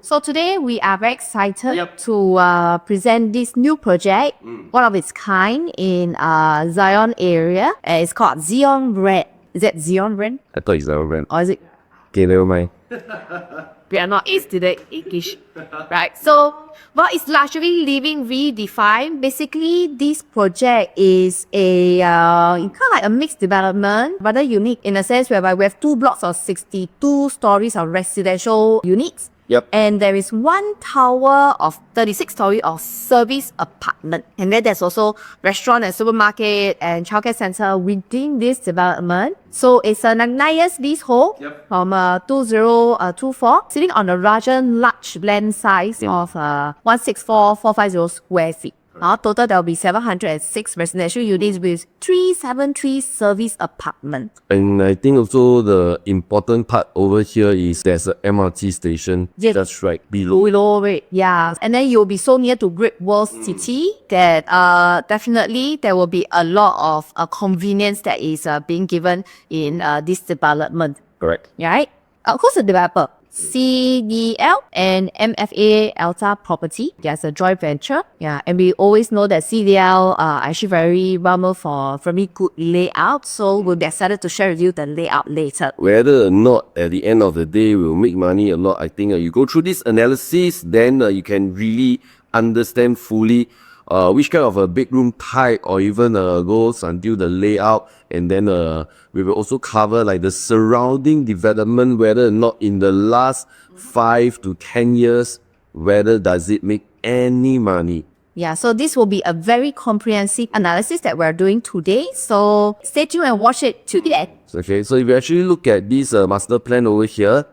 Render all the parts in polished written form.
So today we are very excited to present this new project, one of its kind in Zyon area. It's called Zyon Grand. Is it Zyon Grand? I thought it's Zyon Grand. Or is it? Okay, never mind. We are not used to the English, right? So, well, it's luxury living redefined. Basically, this project is a kind of like a mixed development, rather unique in a sense whereby we have 2 blocks of 62 stories of residential units. Yep. And there is 1 tower of 36 story of service apartment. And then there's also restaurant and supermarket and childcare center within this development. So it's a 9 years leasehold from 2024, sitting on a rather large land size of 164,450 square feet. Total there will be 706 residential units with 373 service apartments. And I think also the important part over here is there's a MRT station just right below. Yeah. And then you'll be so near to Great World City that definitely there will be a lot of convenience that is being given in this development. Correct. Right? Who's the developer? CDL and MFA Alta Property. There's a joint venture. Yeah, and we always know that CDL are actually very well known for very good layout. So we'll be excited to share with you the layout later. Whether or not at the end of the day we'll make money or not, I think you go through this analysis, then you can really understand fully which kind of a bedroom type or even goes until the layout, and then we will also cover like the surrounding development, whether or not in the last 5 to 10 years, whether does it make any money. Yeah, so this will be a very comprehensive analysis that we're doing today. So stay tuned and watch it to the end. Okay, so if you actually look at this master plan over here,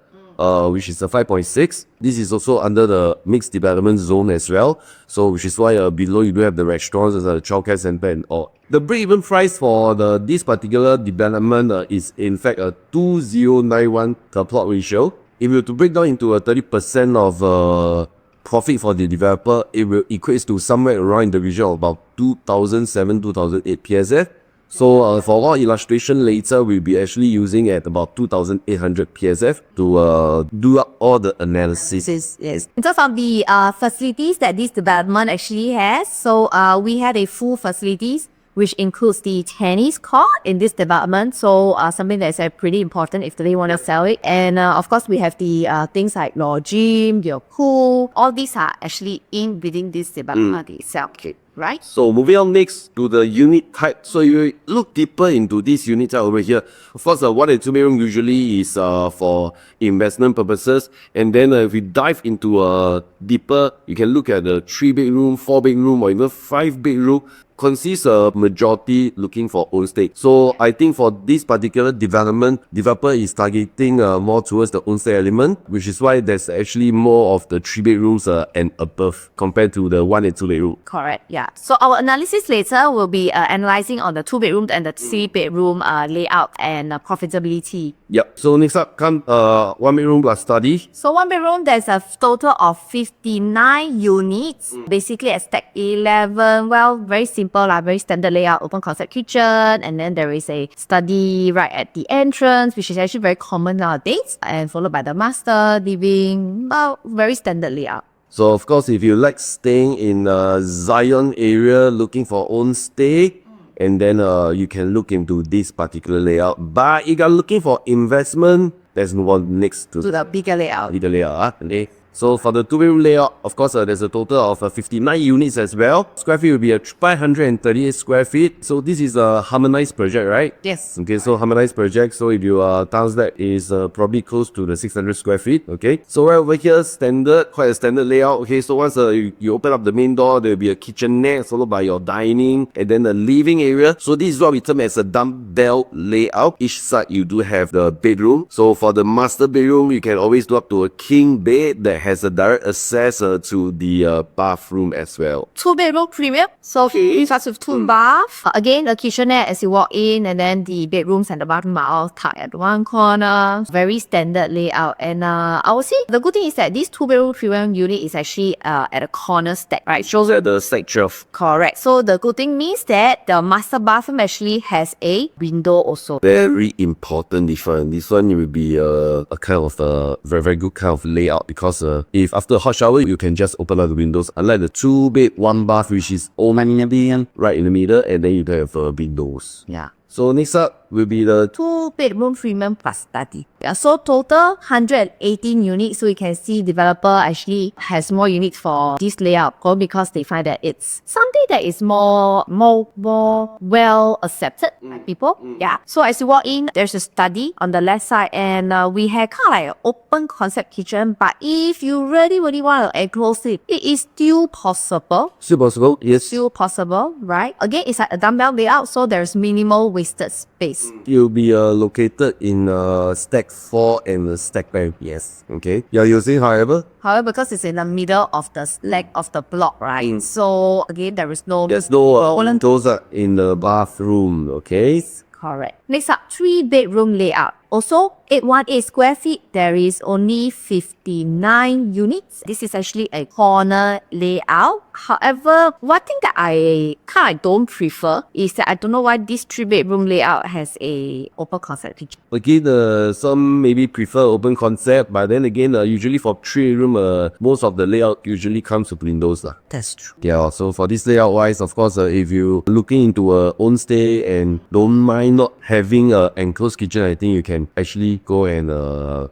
which is a 5.6. This is also under the mixed development zone as well. So which is why below you do have the restaurants, the childcare center and all. The break-even price for this particular development is in fact a 2091 per plot ratio. If you were to break down into a 30% of profit for the developer, it will equate to somewhere around in the region of about 2007, 2008 PSF. So for our illustration later, we'll be actually using at about 2,800 PSF to do up all the analysis. Yes. In terms of the facilities that this development actually has, so we had a full facilities which includes the tennis court in this development. So something that's pretty important if they want to sell it. And of course, we have the things like your gym, your pool. All these are actually within this development itself. Right? So moving on next to the unit type. So you look deeper into this unit type over here. Of course, 1 and 2 bedroom usually is for investment purposes. And then if we dive into deeper, you can look at the 3 bedroom, 4 bedroom, or even 5 bedroom. Consists a majority looking for own stay. So I think for this particular development, developer is targeting more towards the own stay element, which is why there's actually more of the 3 bedrooms and above compared to the 1 and 2 bedroom. Correct, yeah. So our analysis later will be analyzing on the 2 bedroom and the 3 bedroom layout and profitability. Yep. So next up come 1 bedroom plus study. So 1 bedroom, there's a total of 59 units. Basically a stack 11. Well, very simple, very standard layout, open concept kitchen, and then there is a study right at the entrance, which is actually very common nowadays, and followed by the master living. Well, very standard layout. So of course, if you like staying in Zyon area, looking for own stay, and then you can look into this particular layout. But if you're looking for investment, there's one next to the bigger layout. Okay. So for the 2 bedroom layout, of course, there's a total of 59 units as well. Square feet will be 538 square feet. So this is a harmonized project, right? Yes. Okay, so harmonized project. So if you times that is probably close to the 600 square feet. Okay. So right over here, quite a standard layout. Okay, so once you open up the main door, there will be a kitchenette followed by your dining and then the living area. So this is what we term as a dumbbell layout. Each side you do have the bedroom. So for the master bedroom, you can always do up to a king bed that has a direct access to the bathroom as well. 2 bedroom premium. So it starts with 2 bath. Again, a kitchenette as you walk in, and then the bedrooms and the bathroom are all tucked at one corner. Very standard layout. And I would say the good thing is that this 2 bedroom premium unit is actually at a corner stack, right? Shows at the stack 12. Correct. So the good thing means that the master bathroom actually has a window also. Very important difference. This one will be a kind of a very, very good kind of layout because if after a hot shower, you can just open up the windows. Unlike the 2-bed, 1-bath, which is only right in the middle, and then you can have windows. Yeah. So next up will be the 2-bedroom premium plus study. Yeah, so total 118 units. So you can see developer actually has more units for this layout because they find that it's something that is more well accepted by people. Yeah. So as you walk in, there's a study on the left side, and we have kind of like an open concept kitchen. But if you really want to enclose it, it is still possible. Still possible, yes. Still possible, right? Again, it's like a dumbbell layout, so there's minimal wasted space. It will be located in stack 4 and stack 5. Yes. Okay. Yeah, you're saying, however? However, because it's in the middle of the leg of the block, right? So again, there's no Those are in the bathroom. Okay. correct. Next up, 3-bedroom layout. Also, 818 square feet, there is only 59 units. This is actually a corner layout. However, one thing that I kind of don't prefer is that I don't know why this 3-bedroom layout has a open concept kitchen. Again, some maybe prefer open concept, but then again, usually for 3-room, most of the layout usually comes with windows. That's true. Yeah, so for this layout wise, of course, if you looking into a own stay and don't mind not having an enclosed kitchen, I think you can actually go and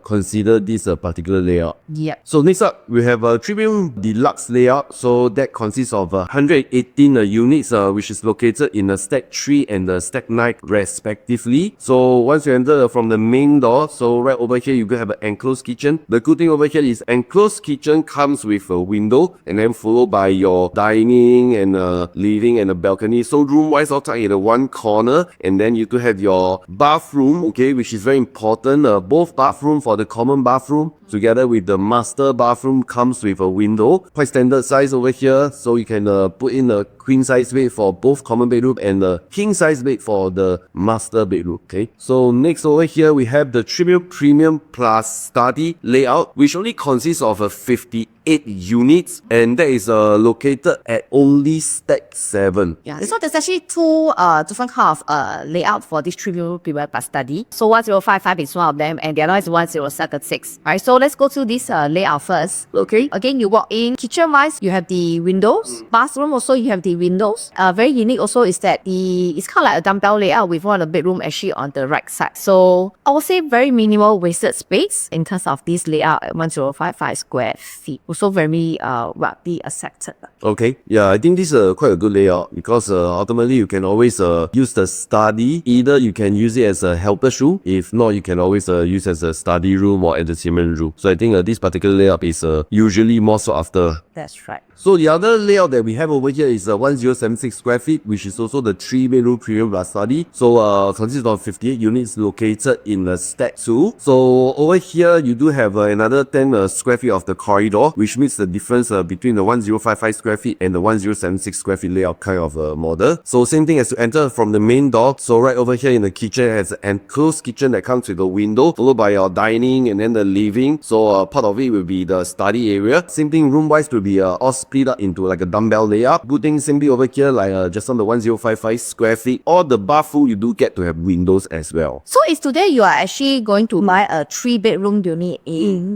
consider this particular layout. Yep. So next up, we have a 3-bedroom deluxe layout. So that consists of 118 units, which is located in the stack 3 and the stack 9 respectively. So once you enter from the main door, so right over here, you can have an enclosed kitchen. The good thing over here is enclosed kitchen comes with a window and then followed by your dining and living and a balcony. So room wise, outside in the one corner, and then you do have your bathroom, okay, which is very important. Both bathroom for the common bathroom together with the master bathroom comes with a window. Quite standard size over here, so you can put in a queen size bed for both common bedroom and a king size bed for the master bedroom. Okay, so next over here we have the 3-bedroom premium plus study layout, which only consists of 58 units, and that is located at only stack 7. Yeah, so there's actually two different kind of layout for this 3-bedroom premium plus study. So 1055 is one of them, and the other one is 1076. Alright, so let's go to this layout first. Okay. Again, you walk in, kitchen wise, you have the windows. Bathroom also, you have the windows. Very unique also is that it's kind of like a dumbbell layout with one of the bedroom actually on the right side. So I would say very minimal wasted space in terms of this layout at 1055 square feet. Also very widely accepted. Okay, yeah, I think this is quite a good layout because ultimately you can always use the study. Either you can use it as a helper's room, if not, you can always use as a study room or entertainment room. So I think this particular layout is usually more sought after. That's right. So the other layout that we have over here is 1076 square feet, which is also the 3-bedroom premium plus study. So consists of 58 units located in the stack 2. So over here you do have another 10 square feet of the corridor, which makes the difference between the 1055 square feet and the 1076 square feet layout kind of model. So same thing as to enter from the main door. So right over here in the kitchen has an enclosed kitchen that comes with a window, followed by your dining and then the living. So part of it will be the study area. Same thing room wise will be all split up into like a dumbbell layout. Good thing simply over here, like just on the 1055 square feet, or the bathroom you do get to have windows as well. So is today you are actually going to buy a 3-bedroom unit in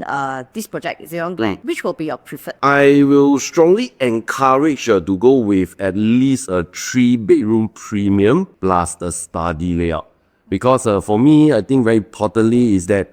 this project, Zyon Grand? Which will be your preferred? I will strongly encourage to go with at least a 3-bedroom premium plus the study layout. Because for me, I think very importantly is that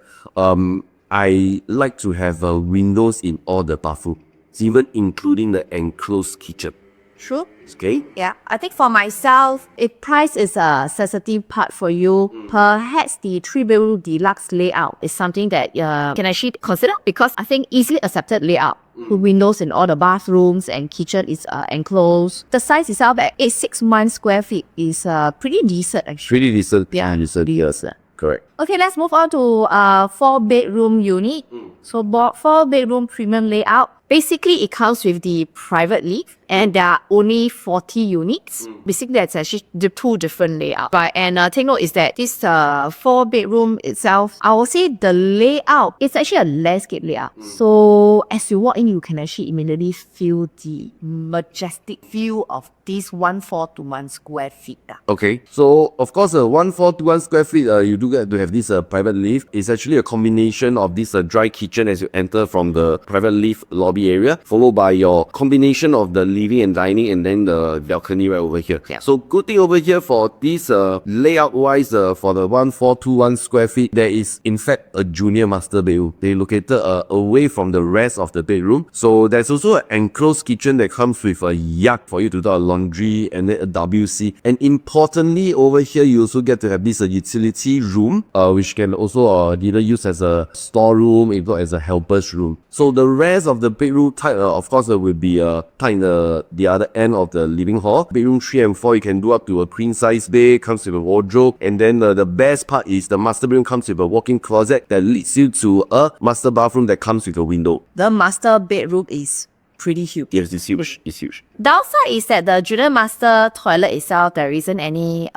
I like to have windows in all the bathrooms, even including the enclosed kitchen. True. Okay? Yeah, I think for myself, if price is a sensitive part for you, perhaps the 3-bedroom deluxe layout is something that you can actually consider, because I think easily accepted layout. Windows in all the bathrooms and kitchen is enclosed. The size itself at 861 square feet is pretty decent actually. Pretty decent. Yeah, decent. decent. Correct. Okay, let's move on to 4-bedroom unit. So 4-bedroom premium layout. Basically, it comes with the private lift, and there are only 40 units. Basically, that's actually the two different layouts. Right, and take note is that this 4-bedroom itself, I will say the layout is actually a landscape layout. So as you walk in, you can actually immediately feel the majestic view of this 1421 square feet. Okay, so of course, 1421 square feet, you do get to have have this private lift. It's actually a combination of this dry kitchen as you enter from the private lift lobby area, followed by your combination of the living and dining, and then the balcony right over here. Yeah. So good thing over here for this layout wise, for the 1421 square feet, there is in fact a junior master bedroom. They located away from the rest of the bedroom. So there's also an enclosed kitchen that comes with a yard for you to do a laundry and then a WC. And importantly, over here you also get to have this utility room, which can also either use as a storeroom, if not as a helper's room. So the rest of the bedroom type, of course, will be type in the other end of the living hall. Bedroom 3 and 4, you can do up to a queen size bed, comes with a wardrobe, and then the best part is the master bedroom comes with a walk-in closet that leads you to a master bathroom that comes with a window. The master bedroom is pretty huge. Yes, it's huge. It's huge. Downside is that the junior master toilet itself, there isn't any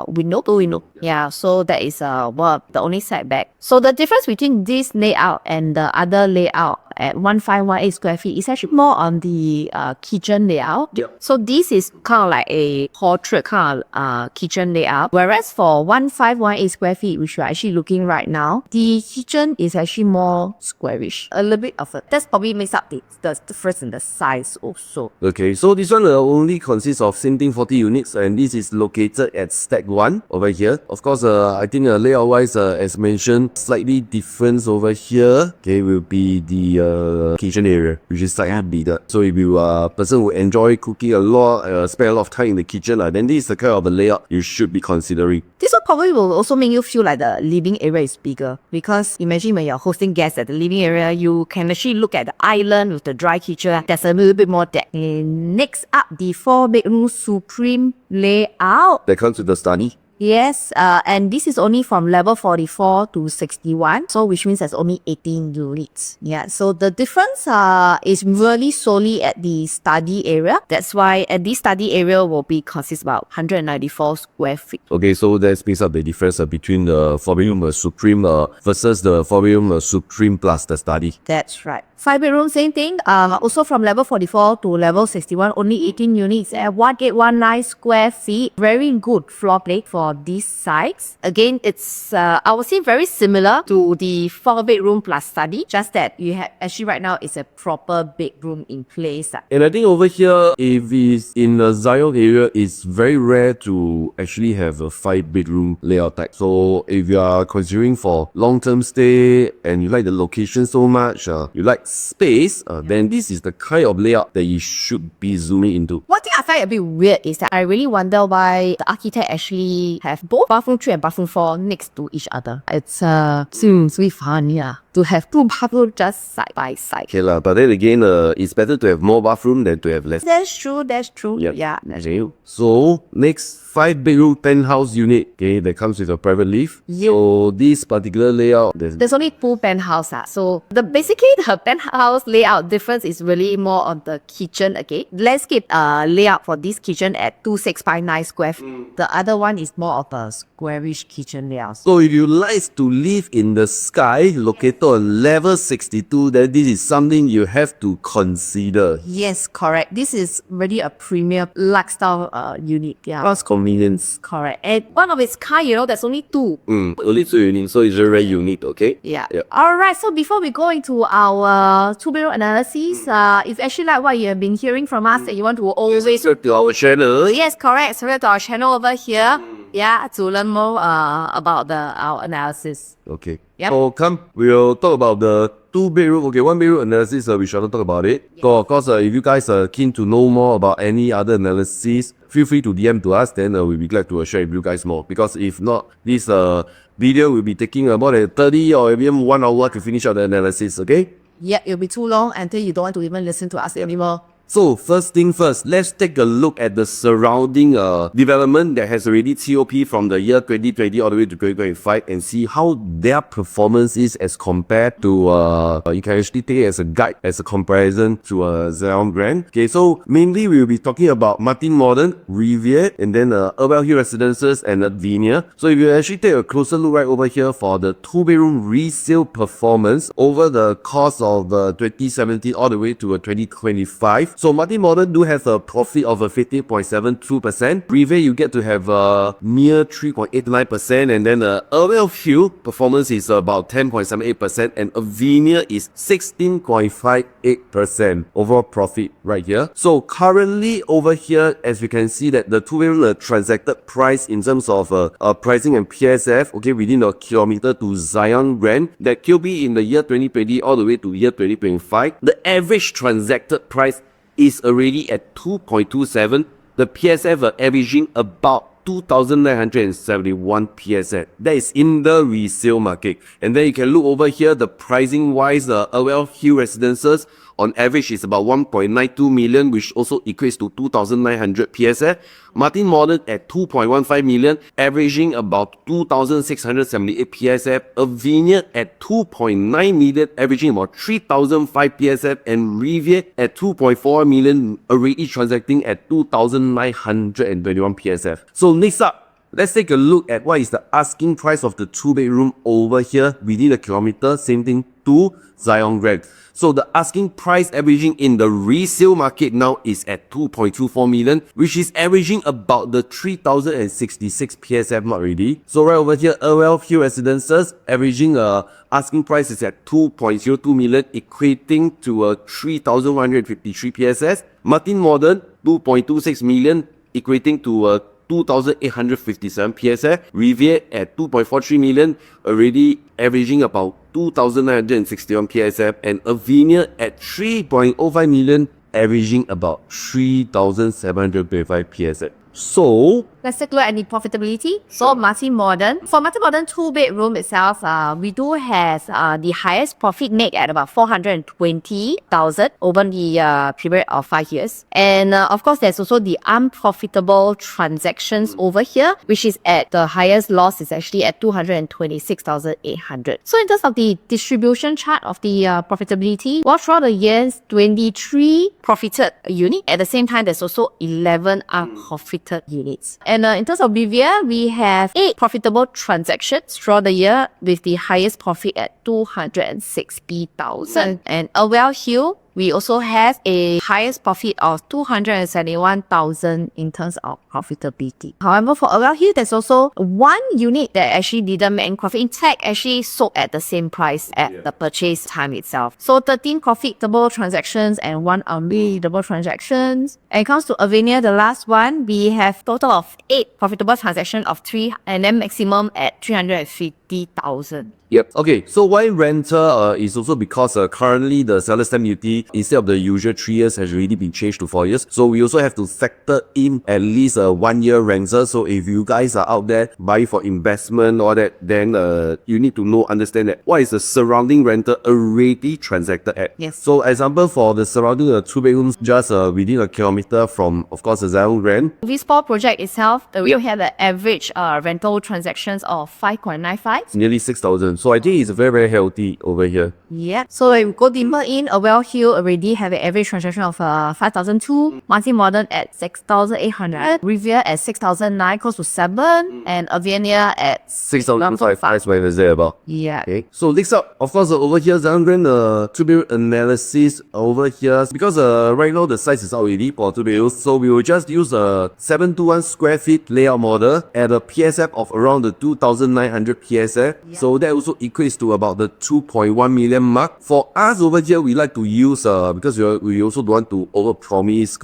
window. Yeah, so that is the only setback. So the difference between this layout and the other layout at 1518 square feet is actually more on the kitchen layout. Yep. So this is kind of like a portrait kind of kitchen layout. Whereas for 1518 square feet, which we're actually looking right now, the kitchen is actually more squarish. A little bit of that's probably makes up the difference in the size also. Okay, so this one only consists of same thing 40 units, and this is located at Stack 1 over here. Of course, I think layout wise, as mentioned, slightly difference over here, okay, will be the kitchen area, which is slightly bigger. So if you are a person who enjoy cooking a lot, spend a lot of time in the kitchen, then this is the kind of the layout you should be considering. This one probably will also make you feel like the living area is bigger, because imagine when you're hosting guests at the living area, you can actually look at the island with the dry kitchen. There's a little bit more depth. And next up, the 4-bedroom supreme layout. That comes with the study. Yes, and this is only from level 44 to 61, so which means there's only 18 units. Yeah, so the difference is really solely at the study area. That's why at this study area will be consist about 194 square feet. Okay, so that makes up the difference between the 4-bedroom Supreme versus the 4-bedroom Supreme plus the study. That's right. 5-bedroom, same thing. Also from level 44 to level 61, only 18 units at 1819 square feet. Very good floor plate for these sites. Again, it's I would say very similar to the 4-bedroom plus study, just that you have actually right now it's a proper bedroom in place. And I think over here, if it's in the Zyon area, it's very rare to actually have a 5-bedroom layout type. So if you are considering for long-term stay and you like the location so much, you like space, then this is the kind of layout that you should be zooming into. One thing I find a bit weird is that I really wonder why the architect actually have both bathroom 3 and bathroom 4 next to each other. It's seems really fun, yeah, to have two bathrooms just side by side. Okay lah, but then again, it's better to have more bathroom than to have less. That's true. Yep. Yeah, that's Okay. So next 5-bedroom penthouse unit, okay, that comes with a private lift. Yep. So this particular layout, There's only 2 penthouse. So basically the penthouse layout difference is really more on the kitchen again. Landscape layout for this kitchen at 2659 square feet. The other one is more of a squarish kitchen layout. So if you like to live in the sky, located on level 62, then this is something you have to consider. Yes, correct. This is really a premium lifestyle unit. Yeah. Plus convenience. Correct. And one of its kind, there's only 2. Only 2 units, so it's very unique, okay? Yeah. Yep. Alright, so before we go into our 2-bedroom analysis, if you actually like what you have been hearing from us and you want to always... Subscribe to our channel. Yes, correct. Subscribe to our channel over here. Yeah, to learn more about our analysis. Okay. Yep. So come, we'll talk about the 2-bedroom, okay, 1-bedroom analysis, we shall not talk about it. So of course, if you guys are keen to know more about any other analysis, feel free to DM to us, then we'll be glad to share with you guys more. Because if not, this video will be taking more than 30 or even 1 hour to finish out the analysis, okay? Yeah, it'll be too long until you don't want to even listen to us anymore. So first thing first, let's take a look at the surrounding development that has already TOP from the year 2020 all the way to 2025 and see how their performance is as compared to, you can actually take it as a guide, as a comparison to Zyon Grand. Okay, so mainly we'll be talking about Martin Modern, Riviere, and then Urban Hill Residences and Advenia. So if you actually take a closer look right over here for the 2-bedroom resale performance over the course of 2017 all the way to 2025, So multi-modern do have a profit of a 15.72%. Rivier, you get to have a mere 3.89%, and then Urwell Hill performance is about 10.78%, and Avinia is 16.58% overall profit right here. So currently over here, as you can see that the two-wheeler transacted price in terms of pricing and PSF, okay, within a kilometer to Zyon Grand, that QB in the year 2020 all the way to year 2025, the average transacted price is already at 2.27. The PSF are averaging about 2,971 PSF. That is in the resale market. And then you can look over here, the pricing wise, the Urwell Hill residences on average is about 1.92 million, which also equates to 2,900 PSF. Martin Modern at 2.15 million, averaging about 2,678 PSF. Avinia at 2.9 million, averaging about 3,005 PSF. And Rivier at 2.4 million, already transacting at 2,921 PSF. So next up, let's take a look at what is the asking price of the 2-bedroom over here within a kilometer. Same thing to Zyon Grand. So the asking price averaging in the resale market now is at 2.24 million, which is averaging about the 3,066 PSF mark already. So right over here, Urwell Hill residences averaging asking price is at 2.02 million, equating to a 3,153 PSF. Martin Modern 2.26 million, equating to a 2,857 PSF. Rivier at 2.43 million, already averaging about 2,961 PSF. And Avinia at 3.05 million, averaging about 3,725 PSF. So let's take a look at the profitability. So Martin Modern, for Martin Modern 2-bedroom itself, we do have the highest profit made at about 420,000 over the period of 5 years. And of course, there's also the unprofitable transactions over here, which is at the highest loss is actually at 226,800. So in terms of the distribution chart of the profitability, well, throughout the years, 23 profited unit. At the same time, there's also 11 unprofited units. And in terms of Rivier, we have 8 profitable transactions throughout the year with the highest profit at 260,000. And Urwell Hill, we also have a highest profit of 271,000 in terms of profitability. However, for Urwell Hill, there's also one unit that actually didn't make profit. In fact, actually sold at the same price at the purchase time itself. So 13 profitable transactions and 1 unprofitable transactions. And it comes to Avinia, the last one, we have total of 8 profitable transactions of 3 and then maximum at 350,000. Yep. Okay, so why renter is also because currently the seller stamp duty, instead of the usual 3 years, has already been changed to 4 years. So we also have to factor in at least a 1-year renter. So if you guys are out there buying for investment or that, then you need to understand that what is the surrounding renter already transacted at. Yes. So example for the surrounding 2 bedrooms just within a kilometer from, of course, the Zyon Grand. This Paul project itself, we have an average rental transactions of 5.95. Nearly 6,000. So I think it's very, very healthy over here. Yeah. So if we go deeper in, Urwell Hill already have an average transaction of 5,002, Martin Modern at 6,800, Rivier at 6,009, close to 7, and Avinia at 6,005. That's what I was there about. Yeah. Okay. So next up, of course, over here, Zyon Grand 2-bedroom analysis over here. Because right now the size is out already for 2 bedrooms, so we will just use a 721 square feet layout model at a PSF of around the 2,900 PSF. Yeah. So that also equates to about the 2.1 million mark. For us over here, we like to use because we also don't want to overpromise,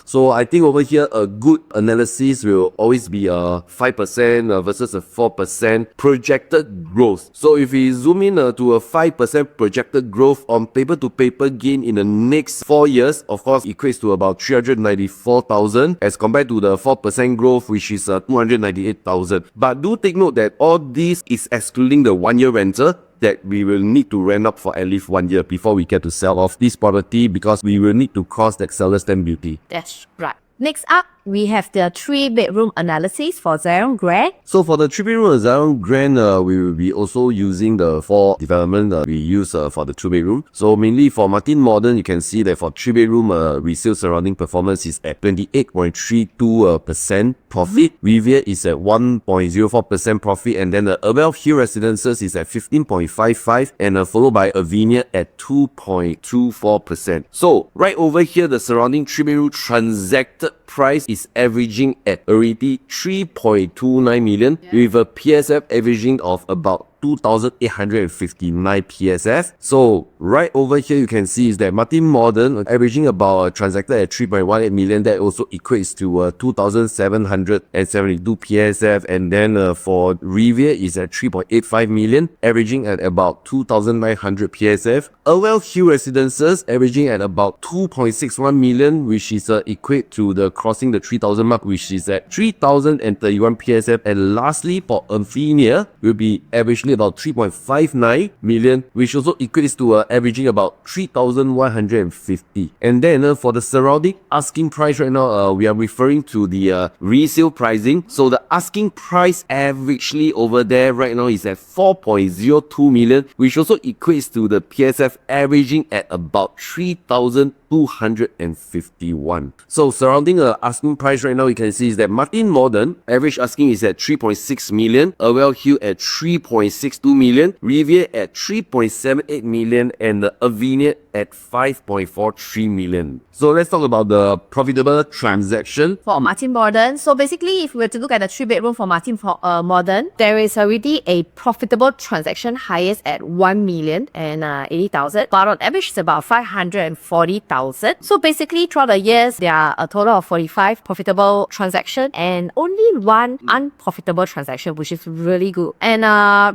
So I think over here a good analysis will always be 5% versus a 4% projected growth. So if we zoom in to a 5% projected growth on paper to paper gain in the next 4 years, of course equates to about 394,000 as compared to the 4% growth, which is 298,000. But do take note that all this is excluding the 1-year rental that we will need to rent up for at least 1 year before we get to sell off this property, because we will need to cross that seller stamp duty. That's right. Next up, we have the 3-bedroom analysis for Zyon Grand. So for the 3-bedroom Zyon Grand, we will be also using the 4 development we use for the 2-bedroom. So mainly for Martin Modern, you can see that for 3-bedroom resale surrounding performance is at 28.32% profit. Riviera is at 1.04% profit, and then the Abel Hill Residences is at 15.55%, and followed by Avinia at 2.24%. So right over here, the surrounding 3-bedroom transacted price is averaging at already 3.29 million, with a PSF averaging of about 2,859 PSF. So right over here, you can see is that Martin Modern averaging about transacted at 3.18 million. That also equates to 2,772 PSF. And then for Riviera is at 3.85 million, averaging at about 2,900 PSF. Irwell Hill Residences averaging at about 2.61 million, which is equate to the crossing the 3,000 mark, which is at 3,031 PSF. And lastly, for Avinia will be averaging about 3.59 million, which also equates to averaging about 3,150. And then for the surrounding asking price right now, we are referring to the resale pricing. So the asking price averagely over there right now is at 4.02 million, which also equates to the PSF averaging at about 3,251. So surrounding asking price right now, you can see is that Martin Modern average asking is at 3.6 million, Irwell Hill at 3.62 million, Riviera at 3.78 million, and the Avinia at 5.43 million. So let's talk about the profitable transaction For Martin Modern, so basically if we were to look at the 3-bedroom for Martin Modern, there is already a profitable transaction highest at 1,080,000, but on average it's about 540,000. So basically throughout the years, there are a total of 45 profitable transactions and only 1 unprofitable transaction, which is really good. And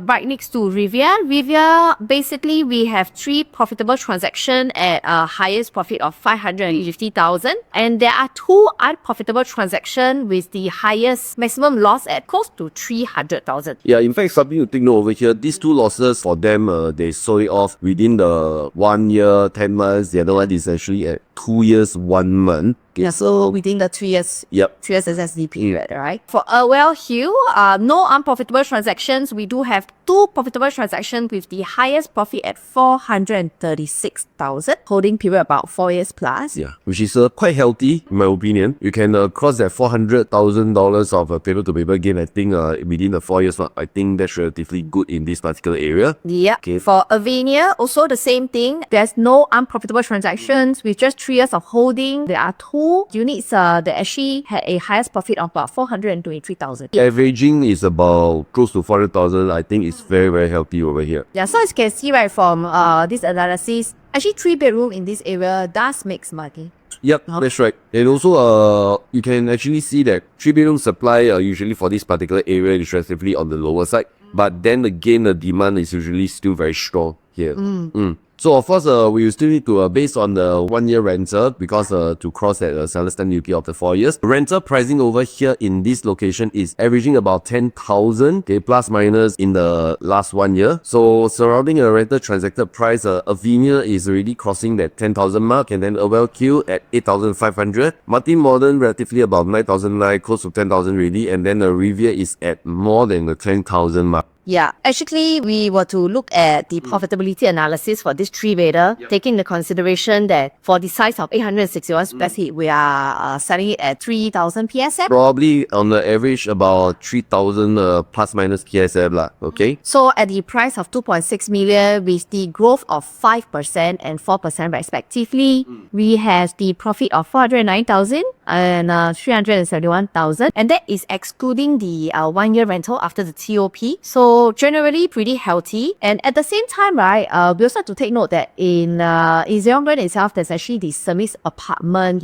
right next to Riviera, basically we have 3 profitable transactions at a highest profit of 550,000, and there are 2 unprofitable transactions with the highest maximum loss at close to 300,000. Yeah, in fact, something to take note over here, these 2 losses for them, they sold it off within the 1 year, 10 months. The other one is actually at 2 years, 1 month. Yeah, so within the 3 years, Yep. 3 years SSD period, right? For Irwell Hill, no unprofitable transactions. We do have 2 profitable transactions with the highest profit at 436,000, holding period about 4 years plus. Yeah, which is quite healthy in my opinion. You can cross that $400,000 of paper-to-paper gain, I think, within the 4 years mark. I think that's relatively good in this particular area. Yeah. Okay. For Avinia, also the same thing. There's no unprofitable transactions with just 3 years of holding. There are 2 units that actually had a highest profit of about 423,000. Averaging is about close to 400,000. I think it's very, very healthy over here. Yeah, so as you can see right from this analysis, actually 3-bedroom in this area does make money. Yep, that's right. And also, you can actually see that 3-bedroom supply usually for this particular area is relatively on the lower side. But then again, the demand is usually still very strong here. So of course, we will still need to, based on the 1 year rental, because to cross that seller stamp duty of the 4 years. Rental pricing over here in this location is averaging about 10,000, okay, plus minus in the last 1 year. So surrounding a rental transacted price, Avinia is already crossing that 10,000 mark, and then Irwell Hill at 8,500. Martin Modern relatively about 9,009, close to 10,000 really, and then Riviera is at more than the 10,000 mark. Yeah, actually, we were to look at the profitability analysis for this 3-bedder, taking the consideration that for the size of 861 square feet, we are selling it at 3,000 PSF. Probably on the average about 3,000 plus minus PSF lah, okay? So at the price of 2.6 million with the growth of 5% and 4% respectively, we have the profit of 409,000 and 371,000, and that is excluding the 1 year rental after the TOP. So generally pretty healthy. And at the same time, right, we also have to take note that in Zyon Grand itself, there's actually the service apartment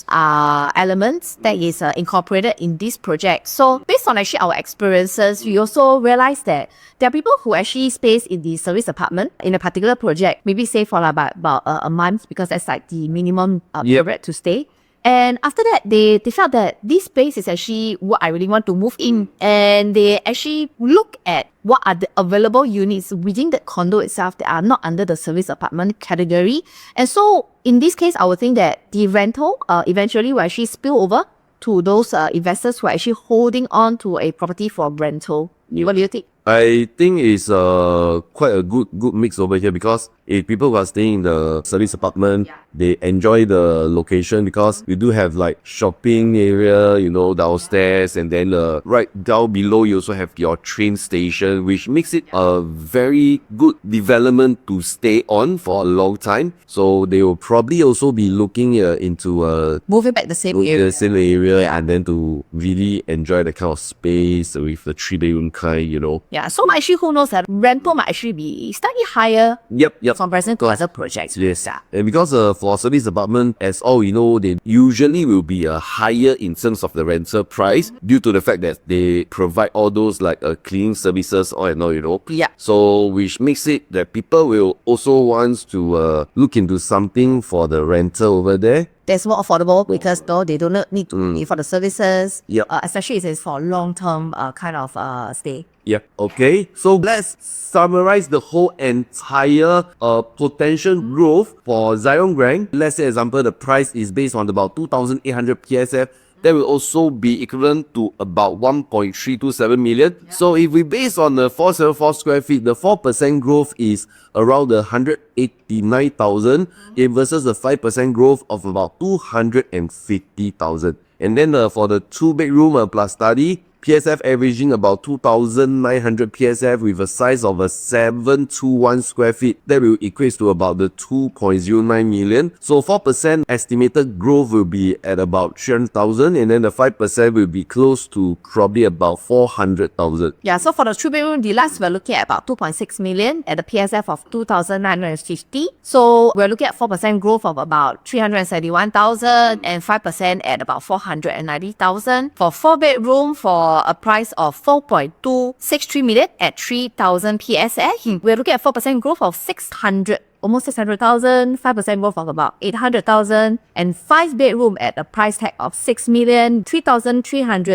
elements that is incorporated in this project. So based on actually our experiences, we also realized that there are people who actually stays in the service apartment in a particular project, maybe stay for about a month, because that's like the minimum period to stay. And after that, they felt that this space is actually what I really want to move in. And they actually look at what are the available units within the condo itself that are not under the service apartment category. And so in this case, I would think that the rental eventually will actually spill over to those investors who are actually holding on to a property for rental? What do you think? I think it's quite a good mix over here, because if people who are staying in the service apartment, they enjoy the location because we do have like shopping area, you know, downstairs, and then right down below you also have your train station, which makes it a very good development to stay on for a long time. So they will probably also be looking into Moving back the same area. the same area, and then to really enjoy the kind of space with the 3-bedroom kind, you know. Yeah, so actually who knows that rental might actually be slightly higher Yep. comparison to other projects. Yes. And because for service apartment, as all we know, they usually will be higher in terms of the rental price due to the fact that they provide all those like cleaning services all and all, you know. Yeah. So which makes it that people will also want to look into something for the rental over there. That's more affordable because though they do not need to pay for the services, Yep. especially if it's for long-term kind of stay. Yep. Okay. So let's summarize the whole entire potential growth for Zyon Grand. Let's say, example, the price is based on about 2,800 PSF. That will also be equivalent to about 1.327 million. So if we base on the 474 square feet, the 4% growth is around the 189,000 versus the 5% growth of about 250,000. And then for the 2-bedroom plus study, PSF averaging about 2,900 PSF with a size of a 721 square feet. That will equate to about the 2.09 million. So 4% estimated growth will be at about 300,000, and then the 5% will be close to probably about 400,000. Yeah, so for the 3-bedroom deluxe, we're looking at about 2.6 million at a PSF of 2,950. So we're looking at 4% growth of about 371,000 and 5% at about 490,000. For 4-bedroom, for a price of 4.263 million at 3,000 PSF, we're looking at 4% growth of almost 600,000, 5% growth of about 800,000, and 5-bedroom at a price tag of 6,300,000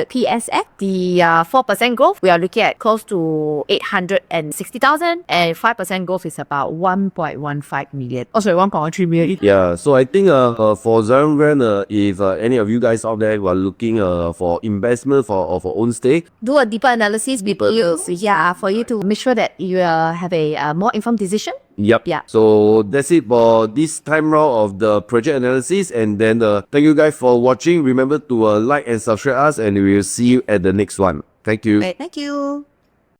PSF. The 4% growth, we are looking at close to 860,000, and 5% growth is about 1.15 million. Oh, sorry, 1.13 million. Yeah, so I think for Zyon Grand, if any of you guys out there who are looking for investment for own stay, do a deeper analysis before you, for you to make sure that you have a more informed decision. Yep. Yeah. So that's it for this time round of the project analysis. And then thank you guys for watching. Remember to like and subscribe us, and we will see you at the next one. Thank you. Great, thank you.